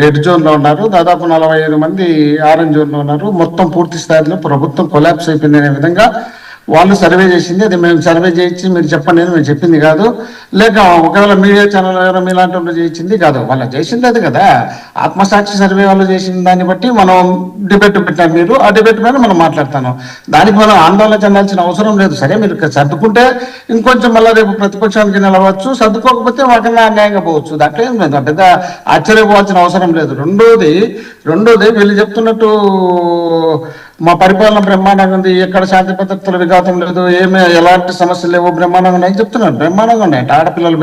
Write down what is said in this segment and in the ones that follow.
Red zone లో ఉన్నారు, దాదాపు 45 మంది ఆరెంజ్ జోన్ లో ఉన్నారు. మొత్తం పూర్తి స్థాయిలో ప్రభుత్వం కొలాప్స్ అయిపోయింది అనే విధంగా వాళ్ళు సర్వే చేసింది. అది మేము సర్వే చేయించి మీరు చెప్పండి అని మేము చెప్పింది కాదు, లేక ఒకవేళ మీడియా ఛానల్ ఎవరో మీలాంటి వాళ్ళు చేయించింది కాదు. వాళ్ళు చేసింది అది కదా, ఆత్మసాక్షి సర్వే వాళ్ళు చేసిన దాన్ని బట్టి మనం డిబేట్ పెట్టాం. మీరు ఆ డిబేట్ మీద మనం మాట్లాడతాను, దానికి మనం ఆందోళన చెందాల్సిన అవసరం లేదు. సరే మీరు సర్దుకుంటే ఇంకొంచెం మళ్ళీ రేపు ప్రతిపక్షానికి నిలవచ్చు, సర్దుకోకపోతే వాటిని అన్యాయంగా పోవచ్చు. దాంట్లో ఏం లేదు, పెద్ద ఆశ్చర్యపోవాల్సిన అవసరం లేదు. రెండోది వీళ్ళు చెప్తున్నట్టు మా పరిపాలన బ్రహ్మాండంగా ఉంది, ఎక్కడ శాంతి భద్రతల విఘాతం లేదు, ఏమీ ఎలాంటి సమస్యలు లేవు, బ్రహ్మాండంగా ఉన్నాయని చెప్తున్నారు. బ్రహ్మాండంగా ఉన్నాయంట. ఆడపిల్లలు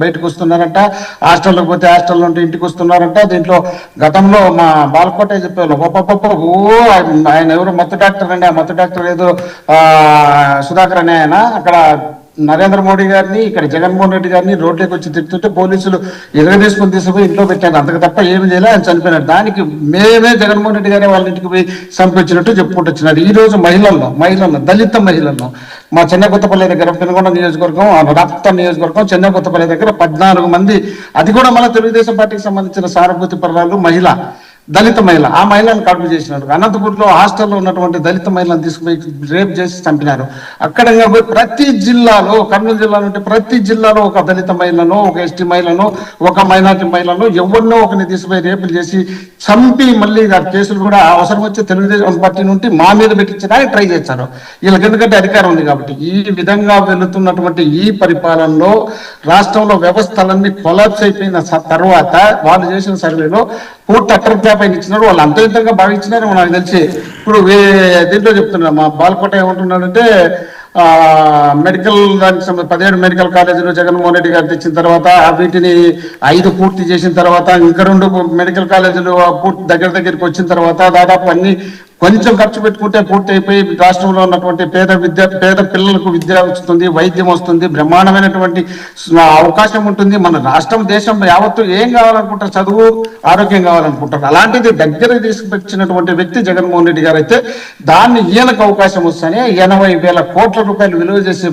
బయటకు వస్తున్నారంట, హాస్టల్లోకి పోతే హాస్టల్ నుండి ఇంటికి వస్తున్నారంట. దీంట్లో గతంలో మా బాలకోట చెప్పేవాళ్ళు ఆయన ఎవరు మత్తు డాక్టర్ అండి, ఆ మత్తు డాక్టర్ ఏదో సుధాకర్ అనే ఆయన అక్కడ నరేంద్ర మోడీ గారిని, ఇక్కడ జగన్మోహన్ రెడ్డి గారిని రోడ్లోకి వచ్చి తిడుతుంటే పోలీసులు తీసుకుపోయి ఇంట్లో పెట్టారు. అంతకు తప్ప ఏమి చేయలే, ఆయన చనిపోయినాడు. దానికి మేమే జగన్మోహన్ రెడ్డి గారే వాళ్ళ ఇంటికి పోయి చంపించినట్టు చెప్పుకుంటూ వచ్చినారు. ఈ రోజు మహిళలను దళిత మహిళలను మా చెన్నకొత్తపల్లి దగ్గర పెనుగొండ నియోజకవర్గం, రాప్తా నియోజకవర్గం, చెన్నకొత్తపల్లి దగ్గర 14 మంది, అది కూడా మన తెలుగుదేశం పార్టీకి సంబంధించిన సానుభూతి పరురాలు దళిత మహిళ, ఆ మహిళను కడుపు చేసినారు. అనంతపూర్లో హాస్టల్లో ఉన్నటువంటి దళిత మహిళను తీసుకుపోయి రేప్ చేసి చంపినారు. అక్కడ ప్రతి జిల్లాలో, కర్నూలు జిల్లా నుండి ప్రతి జిల్లాలో ఒక దళిత మహిళను, ఒక ఎస్టీ మహిళను, ఒక మైనార్టీ మహిళను ఎవరినో ఒకరిని తీసుకుపోయి రేపులు చేసి చంపి మళ్ళీ కేసులు కూడా అవసరం వచ్చి తెలుగుదేశం పార్టీ నుండి మా మీద పెట్టించడానికి ట్రై చేశారు. వీళ్ళకి ఎందుకంటే అధికారం ఉంది కాబట్టి. ఈ విధంగా వెళుతున్నటువంటి ఈ పరిపాలనలో రాష్ట్రంలో వ్యవస్థలన్నీ కొలాప్స్ అయిపోయిన తర్వాత వాళ్ళు చేసిన సర్వేలో పూర్తి అట్టర్పై ఇచ్చినారు. వాళ్ళు అంత విధంగా భావించినారు నాకు తెలిసి. ఇప్పుడు దీంట్లో చెప్తున్నారు మా బాలకోట ఏమంటున్నాడంటే, మెడికల్ దానికి 17 మెడికల్ కాలేజీలు జగన్మోహన్ రెడ్డి గారు తెచ్చిన తర్వాత వీటిని 5 పూర్తి చేసిన తర్వాత ఇంకా 2 మెడికల్ కాలేజీలు పూర్తి దగ్గరికి వచ్చిన తర్వాత దాదాపు అన్ని కొంచెం ఖర్చు పెట్టుకుంటే పూర్తి అయిపోయి రాష్ట్రంలో ఉన్నటువంటి పేద పిల్లలకు విద్య వస్తుంది, వైద్యం వస్తుంది, బ్రహ్మాండమైనటువంటి అవకాశం ఉంటుంది. మన రాష్ట్రం దేశం యావత్తు ఏం కావాలనుకుంటారు, చదువు ఆరోగ్యం కావాలనుకుంటారు. అలాంటిది దగ్గరకు తీసుకొచ్చినటువంటి వ్యక్తి జగన్మోహన్ రెడ్డి గారు అయితే దాన్ని ఈయనకు అవకాశం వస్తేనే 80,000 కోట్ల రూపాయలు విలువ చేసే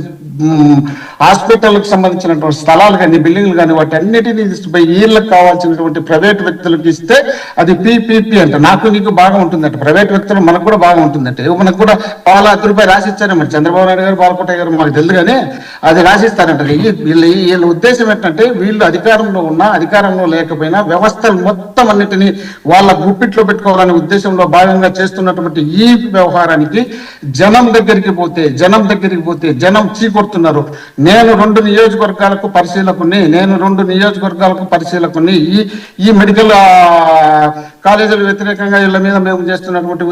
హాస్పిటల్కి సంబంధించినటువంటి స్థలాలు కానీ బిల్డింగ్లు కానీ వాటి అన్నిటినీ తీసుకుపోయి వీళ్ళకి కావాల్సినటువంటి ప్రైవేట్ వ్యక్తులకు ఇస్తే అది పీపీపీ అంట. నాకు నీకు బాగా ఉంటుందంట, ప్రైవేట్ వ్యక్తులు మనకు కూడా బాగా ఉంటుందంటే. మనకు కూడా ₹10,00,000 రాసిచ్చారు మరి చంద్రబాబు నాయుడు గారు, బాలకోట గారు, మనకు తెలియదు కానీ అది రాసిస్తారంట. వీళ్ళ ఉద్దేశం ఏంటంటే వీళ్ళు అధికారంలో ఉన్నా అధికారంలో లేకపోయినా వ్యవస్థలు మొత్తం అన్నిటినీ వాళ్ళ గుప్పిట్లో పెట్టుకోవాలనే ఉద్దేశంలో భాగంగా చేస్తున్నటువంటి ఈ వ్యవహారానికి జనం దగ్గరికి పోతే జనం చీకొడుతున్నారు. నేను 2 నియోజకవర్గాలకు పరిశీలకుని ఈ మెడికల్ కాలేజీల వ్యతిరేకంగా వీళ్ళ మీద మేము చేస్తున్నటువంటి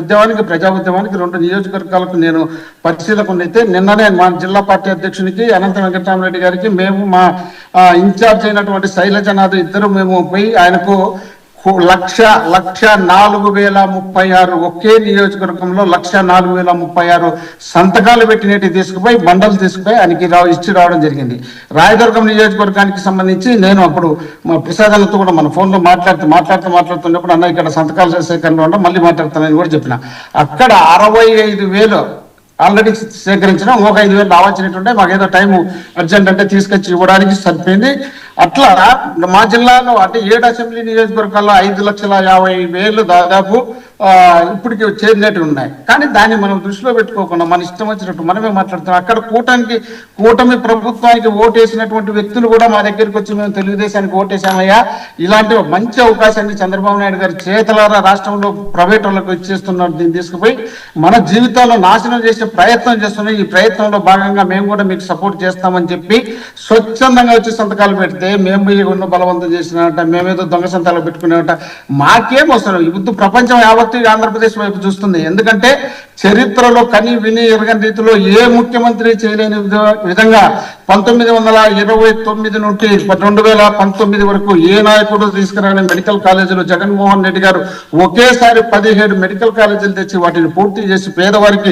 ప్రజా ఉద్యమానికి 2 నియోజకవర్గాలకు నేను పరిశీలకుని అయితే నిన్ననే మా జిల్లా పార్టీ అధ్యక్షునికి అనంత వెంకటరామరెడ్డి గారికి మేము మా ఇన్ఛార్జ్ అయినటువంటి శైలజనాథ్ ఇద్దరు మేము పోయి ఆయనకు 1,04,036 ఒకే నియోజకవర్గంలో 1,04,036 సంతకాలు పెట్టినట్టు తీసుకుపోయి బండలు తీసుకుపోయి ఆయనకి ఇచ్చి రావడం జరిగింది. రాయదుర్గం నియోజకవర్గానికి సంబంధించి నేను అప్పుడు మా ప్రసాదాలతో కూడా మన ఫోన్లో మాట్లాడుతున్నప్పుడు అన్న ఇక్కడ సంతకాలు సేకరణ ఉంటే మళ్ళీ మాట్లాడుతానని కూడా చెప్పిన. అక్కడ 65,000 ఆల్రెడీ సేకరించడం, ఒక 5,000 రావాల్సినట్టుంటే మాకేదో టైం అర్జెంట్ అంటే తీసుకొచ్చి ఇవ్వడానికి సరిపోయింది. అట్లా మా జిల్లాలో అంటే 7 అసెంబ్లీ నియోజకవర్గాల్లో 5,50,000 దాదాపు ఇప్పటికి చేరినట్టు ఉన్నాయి. కానీ దాన్ని మనం దృష్టిలో పెట్టుకోకుండా మన ఇష్టం వచ్చినట్టు మనమే మాట్లాడుతున్నాం. అక్కడ కూటమి ప్రభుత్వానికి ఓటేసినటువంటి వ్యక్తులు కూడా మా దగ్గరికి వచ్చి మేము తెలుగుదేశానికి ఓటేసామయ్యా, ఇలాంటి మంచి అవకాశాన్ని చంద్రబాబు నాయుడు గారి చేతలారా రాష్ట్రంలో ప్రైవేట్ వాళ్ళకు ఇచ్చేస్తున్నారు, దీన్ని తీసుకుపోయి మన జీవితాల్లో నాశనం చేసే ప్రయత్నం చేస్తున్నాం. ఈ ప్రయత్నంలో భాగంగా మేము కూడా మీకు సపోర్ట్ చేస్తామని చెప్పి స్వచ్ఛందంగా వచ్చి సంతకాలు పెడితే మేము ఉన్న బలవంతం చేసినట్ట, మేమేదో దొంగ సంతాలు పెట్టుకునేట మాకేం వస్తారు. ఇప్పుడు ప్రపంచం యావత్తు ఆంధ్రప్రదేశ్ వైపు చూస్తుంది. ఎందుకంటే చరిత్రలో కని విని ఎరగని రీతిలో ఏ ముఖ్యమంత్రి చేయలేని విధంగా 1929 నుండి 2019 వరకు ఏ నాయకుడు తీసుకురాని మెడికల్ కాలేజీలు జగన్మోహన్ రెడ్డి గారు ఒకేసారి 17 మెడికల్ కాలేజీలు తెచ్చి వాటిని పూర్తి చేసి పేదవారికి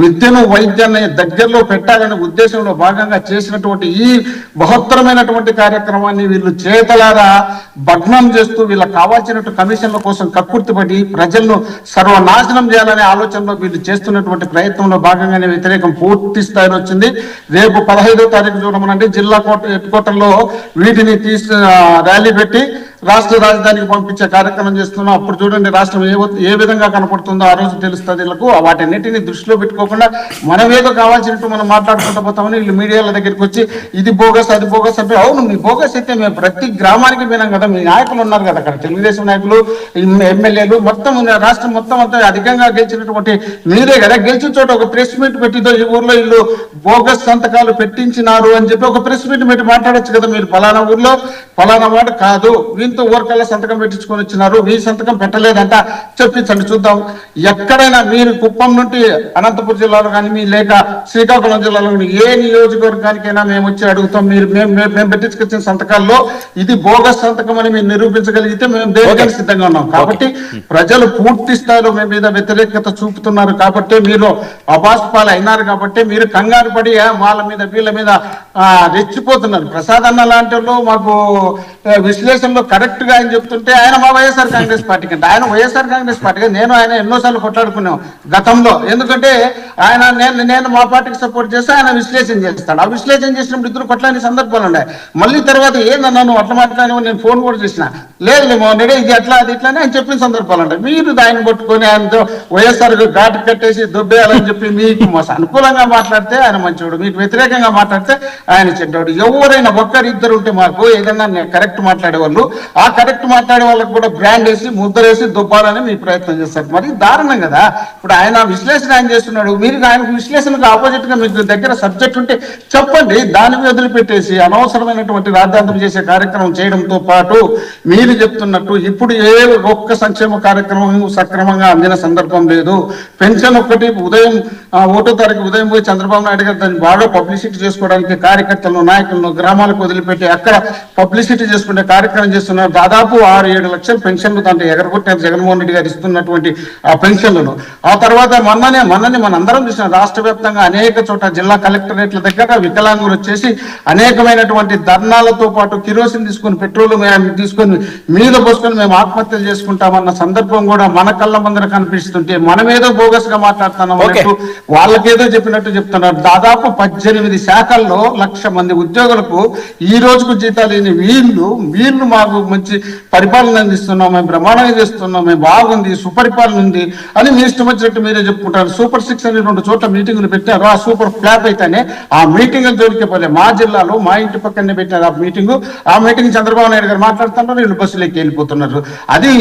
విద్యను వైద్యాన్ని దగ్గరలో పెట్టాలనే ఉద్దేశంలో భాగంగా చేసినటువంటి ఈ బృహత్తరమైనటువంటి కార్యక్రమాన్ని వీళ్ళు చేతలారా భగ్నం చేస్తూ వీళ్ళకి కావాల్సినట్టు కమిషన్ల కోసం కక్కుర్తిపడి ప్రజలను సర్వనాశనం చేయాలనే ఆలోచనలో వీళ్ళు చేస్తున్నటువంటి ప్రయత్నంలో భాగంగానే వ్యతిరేకం పూర్తి స్థాయిలో వచ్చింది. రేపు 15వ తారీఖు చూడమనండి జిల్లా హెడ్ క్వార్టర్లో వీటిని ర్యాలీ పెట్టి రాష్ట్ర రాజధానికి పంపించే కార్యక్రమం చేస్తున్నాం. అప్పుడు చూడండి రాష్ట్రం ఏ విధంగా కనపడుతుందో ఆ రోజు తెలుస్తుంది వీళ్ళకు. వాటన్నిటిని దృష్టిలో పెట్టుకోకుండా మనం ఏదో కావాల్సినట్టు మనం మాట్లాడుకుంటూ పోతామని వీళ్ళు మీడియాల దగ్గరికి వచ్చి ఇది బోగస్ అది బోగస్ అంటే, అవును మీ బోగస్ అయితే మేము ప్రతి గ్రామానికి పోయినాం కదా, మీ నాయకులు ఉన్నారు కదా అక్కడ, తెలుగుదేశం నాయకులు ఎమ్మెల్యేలు మొత్తం రాష్ట్రం మొత్తం అంతా అధికంగా గెలిచినటువంటి మీరే కదా, గెలిచిన చోట ఒక ప్రెస్ మీట్ పెట్టిదో ఈ ఊర్లో వీళ్ళు బోగస్ సంతకాలు పెట్టించినారు అని చెప్పి ఒక ప్రెస్ మీట్ పెట్టి మాట్లాడొచ్చు కదా. మీరు ఫలానా ఊర్లో ఫలానా వాడు కాదు, వీంతో ఊరికల్లా సంతకం పెట్టించుకొని వచ్చినారు, వీ సంతకం పెట్టలేదంట చెప్పించండి చూద్దాం. ఎక్కడైనా మీరు కుప్పం నుండి అనంతపురం జిల్లాలో కానీ మీ లేక శ్రీకాకుళం జిల్లాలో కానీ ఏ నియోజకవర్గానికైనా మేము వచ్చి అడుగుతాం, మీరు మేము పెట్టించుకొచ్చిన సంతకాల్లో ఇది బోగస్ సంతకం అని మీరు నిరూపించగలిగితే మేము దేనికైనా సిద్ధంగా ఉన్నాం. కాబట్టి ప్రజలు పూర్తి స్థాయిలో మీ మీద వ్యతిరేకత చూపుతున్నారు కాబట్టి, మీరు అబాస్పాలు అయినారు కాబట్టి మీరు కంగారు పడి వాళ్ళ మీద వీళ్ళ మీద రెచ్చిపోతున్నారు. ప్రసాద్ అన్న లాంటి వాళ్ళు మాకు విశ్లేషణలో కరెక్ట్ గా ఆయన చెప్తుంటే, ఆయన మా వైఎస్ఆర్ కాంగ్రెస్ పార్టీ కంటే ఆయన వైఎస్ఆర్ కాంగ్రెస్ పార్టీగా నేను ఆయన ఎన్నోసార్లు కొట్లాడుకున్నాం గతంలో. ఎందుకంటే ఆయన నేను మా పార్టీకి సపోర్ట్ చేస్తే ఆయన విశ్లేషణ చేస్తాడు. ఆ విశ్లేషణ చేసినప్పుడు ఇద్దరు కొట్లాడిన సందర్భాలు ఉన్నాయి. మళ్ళీ తర్వాత ఏందన్నా నువ్వు అట్లా మాట్లాడినా నేను ఫోన్ కూడా చేసిన, లేదు మోహన్ ఇది అట్లా అది ఇట్లా అని ఆయన చెప్పిన సందర్భాలు ఉంటాయి. మీరు ఆయన పట్టుకొని ఆయనతో వైఎస్ఆర్ ఘాటు కట్టేసి దుబ్బేయాలని చెప్పి మీకు అనుకూలంగా మాట్లాడితే ఆయన మంచివాడు, మీకు వ్యతిరేకంగా మాట్లాడితే ఆయన చెడ్డాడు. ఎవరైనా ఒక్కరిద్దరు ఉంటే మాకు ఏదైనా కరెక్ట్ మాట్లాడేవాళ్ళు, ఆ కరెక్ట్ మాట్లాడే వాళ్ళకి కూడా బ్రాండ్ వేసి ముద్రేసి దుబ్బాలని మీ ప్రయత్నం చేస్తారు. మరి దారుణం కదా. ఇప్పుడు ఆయన విశ్లేషణ ఆయన చేస్తున్నాడు, మీరు ఆయన విశ్లేషణకు ఆపోజిట్ గా మీకు దగ్గర సబ్జెక్ట్ ఉంటే చెప్పండి, దాన్ని వదిలిపెట్టేసి అనవసరమైనటువంటి రాద్ధాంతం చేసే కార్యక్రమం చేయడంతో పాటు మీరు చెప్తున్నట్టు ఇప్పుడు ఏ ఒక్క సంక్షేమ కార్యక్రమం సక్రమంగా అందిన సందర్భం లేదు. పెన్షన్ ఒక్కటి ఉదయం 1వ తారీఖు ఉదయం పోయి చంద్రబాబు నాయుడు గారు దాన్ని బాగా పబ్లిసిటీ చేసుకోవడానికి కార్యకర్తలను నాయకులను గ్రామాలకు వదిలిపెట్టి అక్కడ పబ్లిసిటీ చేసుకునే కార్యక్రమం చేస్తున్నారు. దాదాపు 6-7 లక్షల పెన్షన్లు దాంట్లో ఎగరగొట్టారు జగన్మోహన్ రెడ్డి గారు ఇస్తున్నటువంటి ఆ పెన్షన్లను. ఆ తర్వాత మొన్ననే మన అందరం చూసిన రాష్ట్ర వ్యాప్తంగా అనేక చోట జిల్లా కలెక్టరేట్ల దగ్గర వికలాంగులు వచ్చేసి అనేకమైనటువంటి ధర్నాలతో పాటు కిరోసిన్ తీసుకొని పెట్రోల్ తీసుకొని మీద పోసుకొని మేము ఆత్మహత్యలు చేసుకుంటామన్న సందర్భం కూడా మన కళ్ళ ముందర కనిపిస్తుంటే మనం ఏదో బోగస్ గా మాట్లాడుతున్నాం అన్నట్టు వాళ్ళకేదో చెప్పినట్టు చెప్తున్నారు. దాదాపు 18 శాఖల్లో 1,00,000 మంది ఉద్యోగులకు ఈ రోజుకు జీతాలు లేని వీళ్ళు మాకు మంచి పరిపాలన అందిస్తున్నాం, మేము బ్రహ్మాండంగా చేస్తున్నాం, మేము బాగుంది సుపరిపాలన ఉంది అని మీ ఇష్టం వచ్చినట్టు మీరే చెప్పుకుంటారు. సూపర్ 6 అని 2 చోట్ల మీటింగులు పెట్టారు. ఆ సూపర్ ఫ్లాప్ అయితేనే ఆ మీటింగులు జోలికపోలే. మా జిల్లాలో మా ఇంటి పక్కనే పెట్టారు ఆ మీటింగ్. ఆ మీటింగ్ చంద్రబాబు నాయుడు గారు మాట్లాడుతున్నారు, వీళ్ళు బస్సులు ఎక్కి వెళ్ళిపోతున్నారు. అది